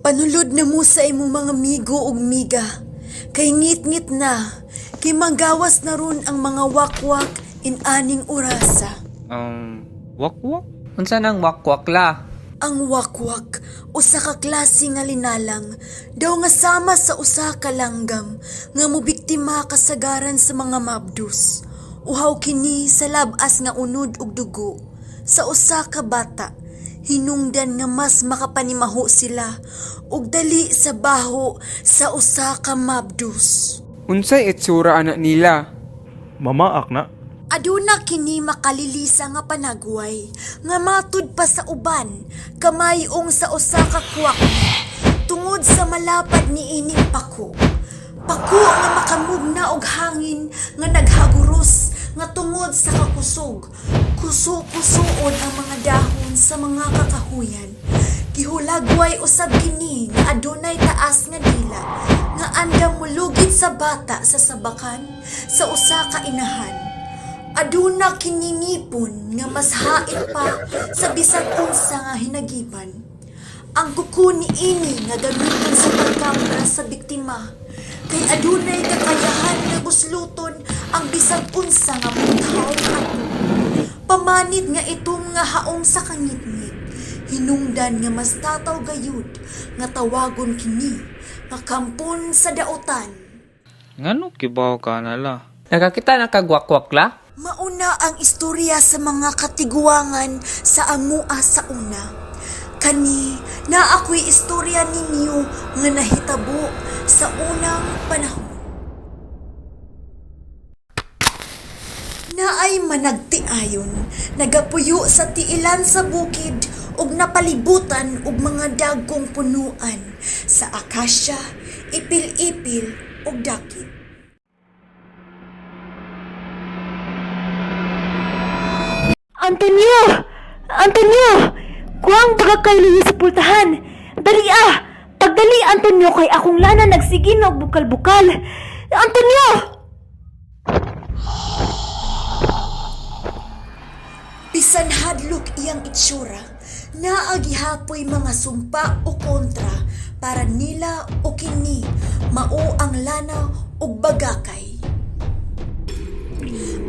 Panulod na mo sa imong mga migo ug miga. Kay ngit-ngit na, kay manggawas na ron ang mga wakwak in aning orasa. Wakwak? Unsa nang wakwak la? Ang wakwak, usa ka klase nga linalang, daw nga sama sa usa ka langgam, nga mobiktima kasagaran sa mga mabdus. Uhaw kini sa labas nga unod ug dugo. Sa usa ka bata, hinungdan nga mas makapanimaho sila, ug dali sa baho sa usa ka mabdus. Unsay itsura anak nila? Mamaak na. Aduna kini makalilisa nga panagway, nga matud pa sa uban, kamayong sa usa ka kwak, tungod sa malapad ni ining pako. Pako nga makamugna og hangin nga naghaguros, nga tungod sa kakusog, kuso-kusoon ang mga dahon sa mga kakahuyan. Gihulagway usab kini nga adunay taas nga dila, nga andam mulugid sa bata sa sabakan sa usa ka inahan. Aduna kiningipon nga mas hait pa sa bisan unsa nga hinagiban. Ang kuko ni ini nga gamiton sa pagkamra sa biktima, kay adunay kakayahan nga busluton ang bisan unsa nga muthaw nga ato. Pamanit nga itong nga haong sa kangitngit, hinungdan nga mas tataw gayud nga tawagon kini nga kampon sa daotan. Ngano kibaw ka na la? Nakakita na kagwakwak la? Mauna ang istorya sa mga katiguangan sa amua sa una. Kani na ako'y istorya ninyo nga nahitabo sa unang panahon. Naay managtiayon, nagapuyo sa tiilan sa bukid ug napalibutan og mga dagkong punuan sa akasya, ipil-ipil ug dakit. Antonio! Antonio! Kuwang baga kay luyo sa pultahan! Dali ah! Pagdali, Antonio, kay akong lana nagsigin og bukal-bukal! Antonio! Bisan hadlok iyang itsura, naagihapoy mga sumpa o kontra para nila o kini mao ang lana ug bagakay.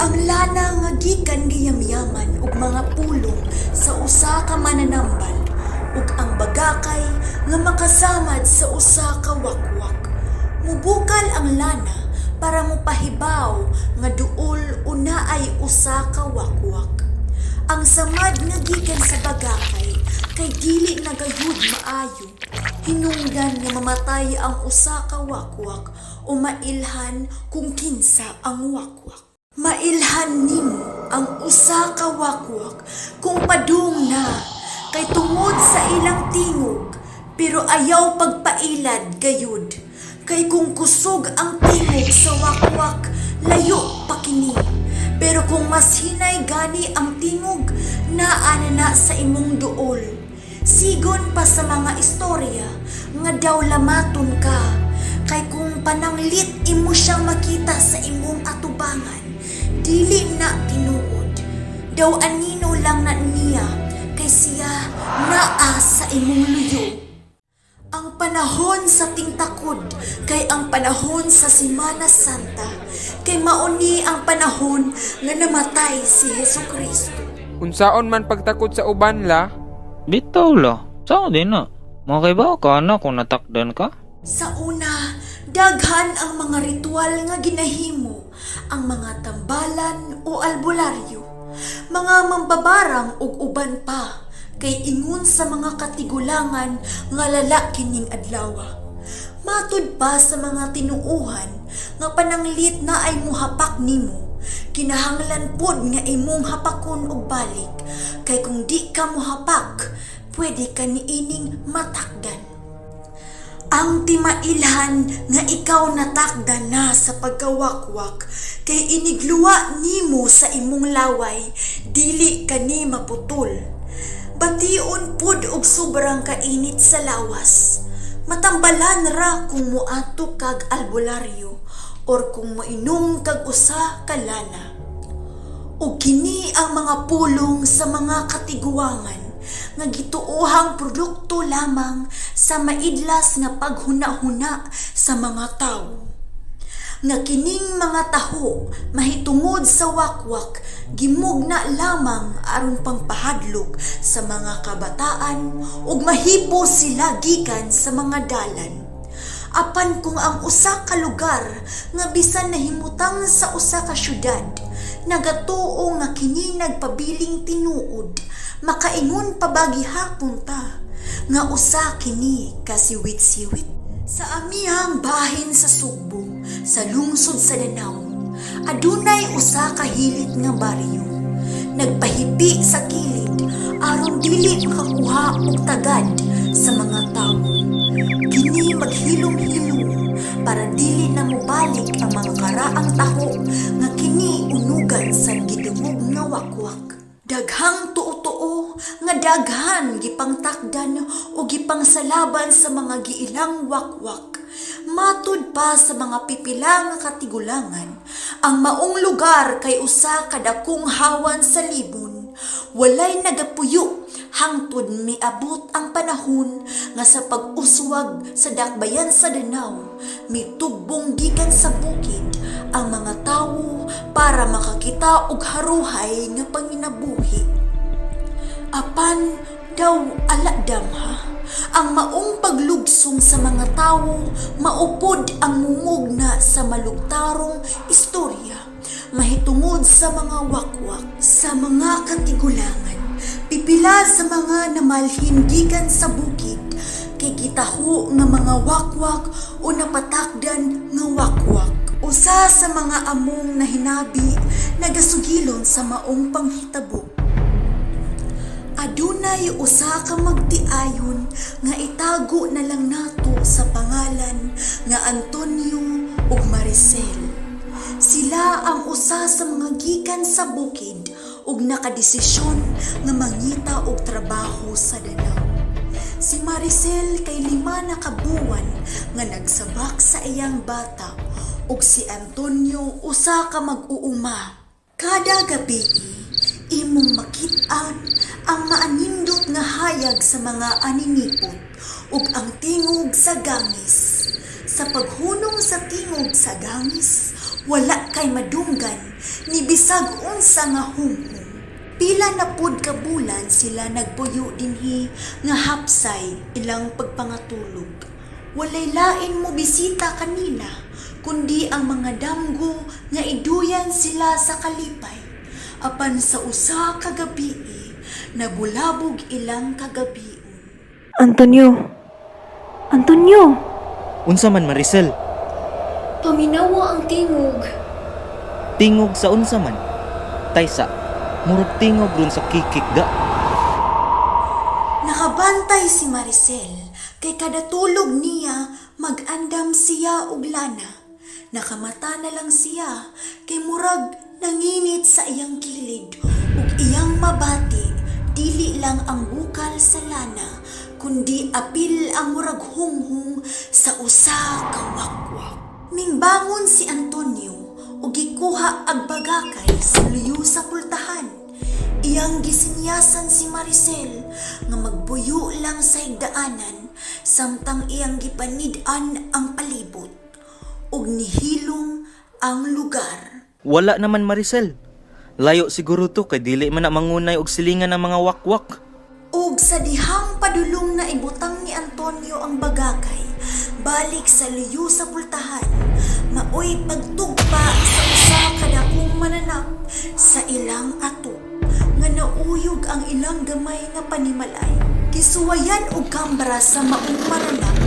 Ang lana nga gikan giyamyaman ug mga pulong sa usa ka mananambal ug ang bagakay nga makasamad sa usa ka wakwak. Mubukal ang lana para mopahibaw nga duol una ay usa ka wakwak. Ang samad nga gikan sa bagakay kay dili nagayud maayo. Hinungdan nga mamatay ang usa ka wakwak o mailhan kung kinsa ang wakwak. Mailhan nimo ang usa ka wakwak kung padung na kay tungod sa ilang tingog pero ayaw pagpailad gayud. Kay kung kusog ang tingog sa wakwak layo pa kini. Pero kung mas hinay gani ang tingog naa na sa imong duol. Sigon pa sa mga istorya nga daw lamaton ka kay kung pananglit imo siyang makita sa imong atubangan dili na tinuod. Daw anino lang na niya kay siya naa sa imong luyo. Ang panahon sa tingtakod kay ang panahon sa Semana Santa kay mauni ang panahon nga namatay si Hesukristo. Unsaon man pagtakod sa uban la? Bitaw la. Sao din na? Makibaw ka na kung natakdan ka? Sa una, daghan ang mga ritual nga ginahimo, ang mga tambalan o albularyo, mga mambabarang ug uban pa, kay ingon sa mga katigulangan nga lalaki ning adlawa. Matud pa sa mga tinuuhan nga pananglit na ay muhapak nimo, kinahanglan pod nga imong hapakon og balik, kay kung di ka muhapak, pwede ka niining matakdan. Ang timailhan nga ikaw natakdan na sa pagkawakwak kay inigluwa nimo sa imong laway dili kani maputol. Bation pud og sobrang kainit sa lawas. Matambalan ra kung muato kag albularyo or kung moinom kag usa ka lana. O kini ang mga pulong sa mga katiguangan nga gituohang produkto lamang sa maidlas nga paghuna-huna sa mga tawo. Nga kining mga taho mahitungod sa wakwak gimugna lamang aron pangpahadlok sa mga kabataan ug mahipo sila gikan sa mga dalan. Apan kung ang usa ka lugar nga bisan nahimutang sa usa ka syudad nagatuo nga kini nagpabiling tinuod, makaingon pa ba gihapon ta nga usa kini kasiwit-siwit. Sa amihang bahin sa Subo, sa lungsod sa Danao, adunay usa ka hilit nga baryo. Nagpahipi sa kilid aron dili makakuha og tagad sa mga tawo. Kini maghilom-hilom para dili na mobalik ang mga karaang taho nga kini unugan sa gidungog nga wakwak. Daghang tuo-tuo nga daghan gipangtakdan o gipangsalaban sa mga giilang wakwak. Matud pa sa mga pipila nga katigulangan, ang maong lugar kay usa kadakong hawan sa libon. Walay nagapuyo hangtod miabot ang panahon nga sa pag-uswag sa dakbayan sa Danao, mitubong gikan sa bukid ang mga tawo para makakita og haruhay nga panginabuhi. Apan daw aladam ha, ang maong paglugsong sa mga tawo maupod ang mumugna sa malugtarong istorya mahitungod sa mga wakwak, sa mga katigulangan, pipila sa mga namalhin gikan sa bukid kay gitaho nga mga wakwak o napatakdan nga wakwak. Usa sa mga among nahinabi nagasugilon sa maong panghitabo. Adunay usa ka magtiayon nga itago na lang nato sa pangalan nga Antonio ug Maricel. Sila ang usa sa mga gikan sa bukid ug nakadesisyon nga mangita og trabaho sa Danao. Si Maricel kay 5 na kabuwan nga nagsabak sa iyang bata ug si Antonio usa ka mag-uuma. Kada gabi imong makit-an ang maanindot nga hayag sa mga aninipot ug ang tingog sa gangis. Sa paghunong sa tingog sa gangis, wala kay madunggan ni bisag unsa nga humhum. Pila na pud ka bulan sila nagpuyo dinhi nga hapsay ilang pagpangatulog. Walay lain mo bisita kanila kundi ang mga damgo nga iduyan sila sa kalipay. Apan sa usa ka gabi nabulabog ilang kagabion. Antonio! Antonio! Unsa man Maricel? Paminawa ang tingog. Tingog sa unsa man? Taysa, murag tingog ron sa kikikda. Nakabantay si Maricel kay kada tulog niya mag-andam siya og lana. Nakamata na lang siya kay murag nanginit sa iyang kilid ug iyang mabati dili lang ang bukal sa lana kundi apil ang murag hunghung sa usa ka wakwak. Mingbangon si Antonio ug gikuha ag bagakay sa luyo sa pultahan. Iyang gisinyasan si Maricel nga magbuyo lang sa higdaanan samtang iyang gipanid-an ang palibot ug nihilom ang lugar. Wala naman Maricel. Layo siguro to kay dili man na mangunay og silingan ng mga wakwak. Ug sa dihang padulong na ibutang ni Antonio ang bagakay, balik sa luyo sa pultahan, maoy pagtugpa sa usa ka dakong mananap sa ilang ato, nga nauyog ang ilang gamay nga panimalay. Gisuwayan og kambra sa maong mananap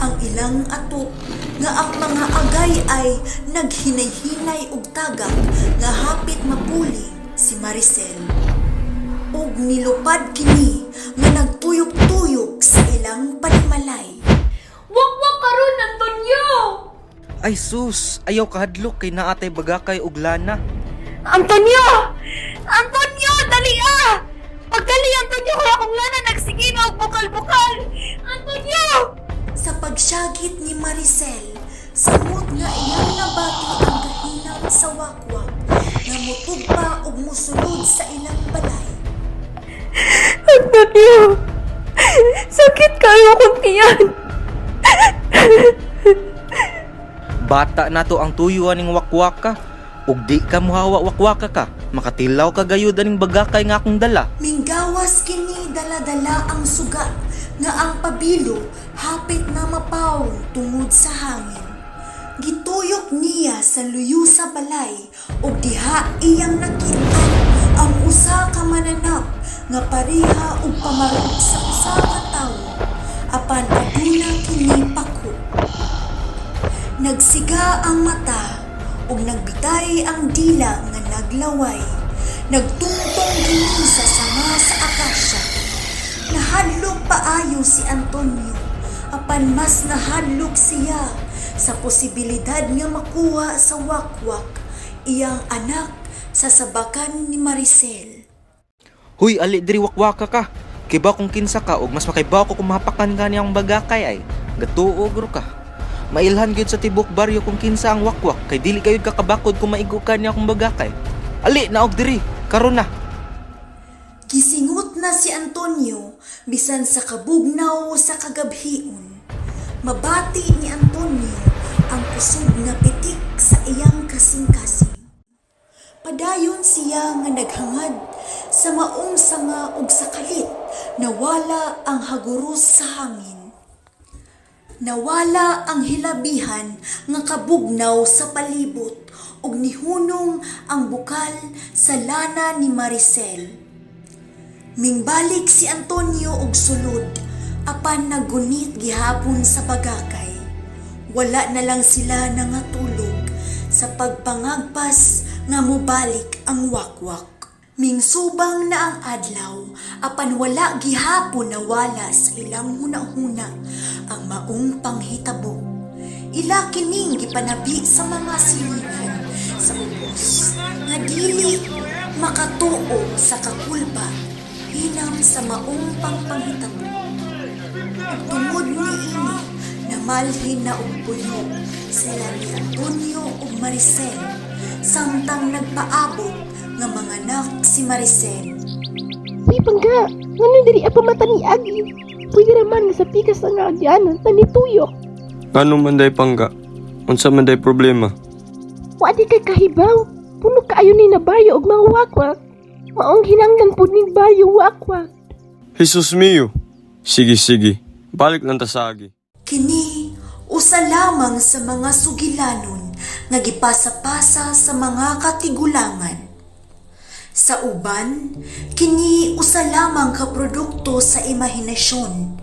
ang ilang ato, nga ang mga agay ay naghinay-hinay og tagak nga hapit mapuling si Maricel. Ug nilupad kini nga nagtuyok-tuyok sa ilang panimalay. Wakwak karon, Antonio! Ay sus, ayaw kahadlok kay naatay bagakay og lana. Antonio! Antonio! Dali ah! Pagdali, Antonio! Kaya akong lana nagsigin og bukal-bukal! Antonio! Sa pagsyagit ni Maricel, samot nga iyang nabati ang kahinang sa wakwak, nga mutugpa ug musulod sa ilang balay. Antonio! Sakit kayo akong tiyan! Bata na to ang tuyuan ning wakwaka. Ug di ka muhawa wakwaka ka, makatilaw ka gayud aning bagakay nga akong dala. Minggawas kini dala-dala ang suga nga ang pabilo hapit na mapaw tungod sa hangin. Gituyok niya sa luyo sa balay ug diha iyang nakita ang usa ka mananap nga pareha ug pamarog sa usa ka tawo apan aduna kini pako. Nagsiga ang mata ug nagbitay ang dila nga naglaway. Nagtungtong gini sa sanga sa akasya. Nahadlok paayo si Antonio, apan mas nahadlok siya sa posibilidad nga makuha sa wakwak iyang anak sa sabakan ni Maricel. Huy, ali diri wakwaka ka. Kiba kung kinsa ka ug mas makaibaw ko kung mahapakan ka niyang bagakay ay. Gatuog ro ka. Mailhan gyud sa tibok baryo kung kinsa ang wakwak kay dili kayud kakabakod kung maigo ka niya akong bagakay. Ali, naog diri, karon na. Gisingot na si Antonio bisan sa kabugnaw sa kagabhion. Mabati ni Antonio ang kusog nga pitik sa iyang kasing-kasing. Padayon siya nga naghangad sa maong sanga ug sa kalit nawala ang haguros sa hangin. Nawala ang hilabihan nga kabugnaw sa palibot ug nihunong ang bukal sa lana ni Maricel. Mingbalik si Antonio og sulod apan nagunit gihapon sa bagakay. Wala na lang sila nangatulog sa pagpangagpas nga mobalik ang wakwak. Mingsubang na ang adlaw apan wala gihapon nawala sa ilang hunahuna ang maong panghitabo. Ila kining gipanabi sa mga silingan sa ubos nga dili makatuo sa kakulba hinam sa maong pangpanghitabo. Tungod ni ini namalhin na og puno sila ni Antonio ug Maricel samtang nagpaabot nga manganak si Maricel. Uy, pangga! Ngano diri apa mata ni Agi? Pwede raman nga sa pikas nga agyanan tanituyok. Ano man day pangga? Unsa man day problema? Wadi kay kahibaw. Puno kaayo ni na baryo og mga wakwak. Maong hinanglan pud ni baryo wakwak. Jesus mio. Sige. Balik lang ta sa agi. Kini usa lamang sa mga sugilanon nga gipasa-pasa sa mga katigulangan. Sa uban, kini usa lamang ka produkto sa imahinasyon.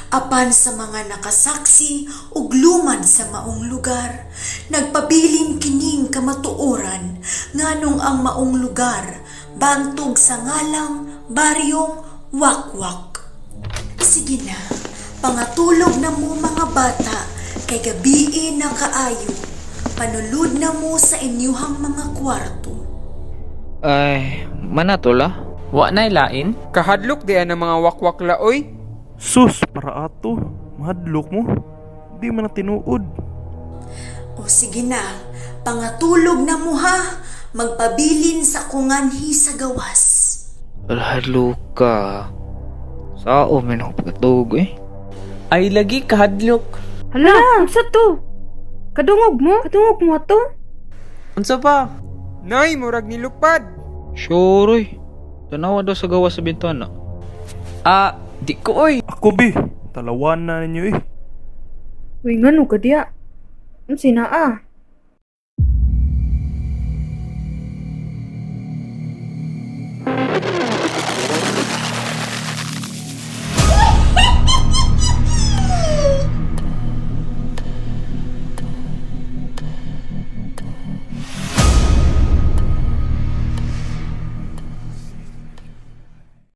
Apan sa mga nakasaksi ug lumad sa maong lugar, nagpabilin kining kamatuoran nganong ang maong lugar bantog sa ngalang baryong Wakwak. Sige na, pangatulog na mo mga bata kay gabii na kaayo. Panulod na mo sa inyuhang mga kwarto. Ay, manatola. Wa na'y lain? Kahadlok diyan ang mga wakwakla oy. Sus, para ato. Mahadlok mo. Di man na tinuod. O sige na, pangatulog na mo ha. Magpabilin sa kunganhi sa gawas. Alhadlok ka. Sao man ako pagkatog eh. Ay lagi kahadlok. Hala, unsa to? Kadungog mo to? Unsa pa? Nay, murag nilupad. Sure eh. Tanawa daw sa gawa sa bintana. Di ko oy. Ako bi, talawan na ninyo eh. Uy, ngano ka diya? Unsa na